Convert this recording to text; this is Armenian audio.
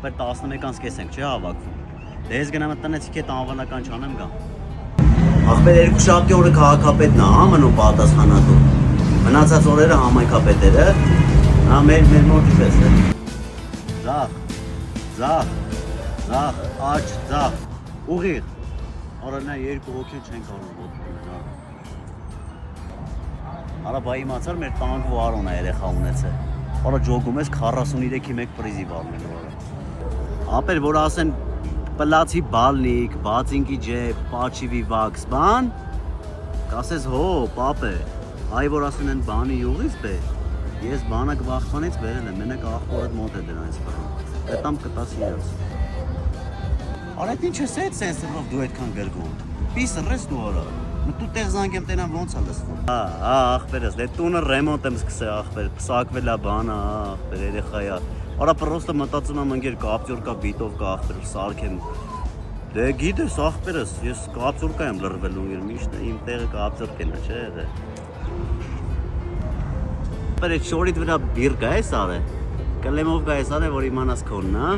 ախպեր 11-ից կես ենք, չէ՞ հավաքվում։ Դե ես գնամ տնեցիք հետ անվանական չանեմ գամ։ Ախպեր երկու շաբթի օրը քաղաքապետն է, հա, մնում պատասխանատու։ Մնացած օրերը համայնքապետերը, հա, մեր մոտ պես է։ Ձախ, աջ, ձախ, ուղիղ։ Արանա երկու հոգի չեն կարող ոտնել, հա։ Արա բայ իմացար մեր տանկ վարոն է երեխա ունեցել։ Արա ջոգում ես 43-ի 1 պրիզի վարնելու արա։ Ապեր որ ասեն պլացի բալնիկ, բացինկի ջեփ, պաչիվի վաքս, բան, կասես հո, պապե, այ որ ասեն են բանի յուղից բե, ես բանը կվախվանից բերել եմ, մենակ ախորդ մոտ է դրանից բան, հետամ կտաս իրաց։ Արա այդ ինչ ես այդ սենսորով դու այդքան գրգում, պիս ռես դու արա, դու տեղ զանգեմ տենամ ոնց է լսվում։ Հա, ախպերս, դե տունը ռեմոնտ եմ սկսել ախպեր, պսակվել է բանը, ախպեր, երեխայ է։ Արա պրոստը մտածում եմ ընկեր կապտյուր կա, բիտով կա ախպեր, սարքեմ։ Դե գիտես ախպերս, ես կապտյուր եմ լրվելու իր միշտ, իմ տեղը կապտյուր կենա, չէ եղե։ Ախպեր, այդ շորիդ վրա բիր կա ես արը, կլեմով կա ես արը, որ իմանաս քոնն, հա։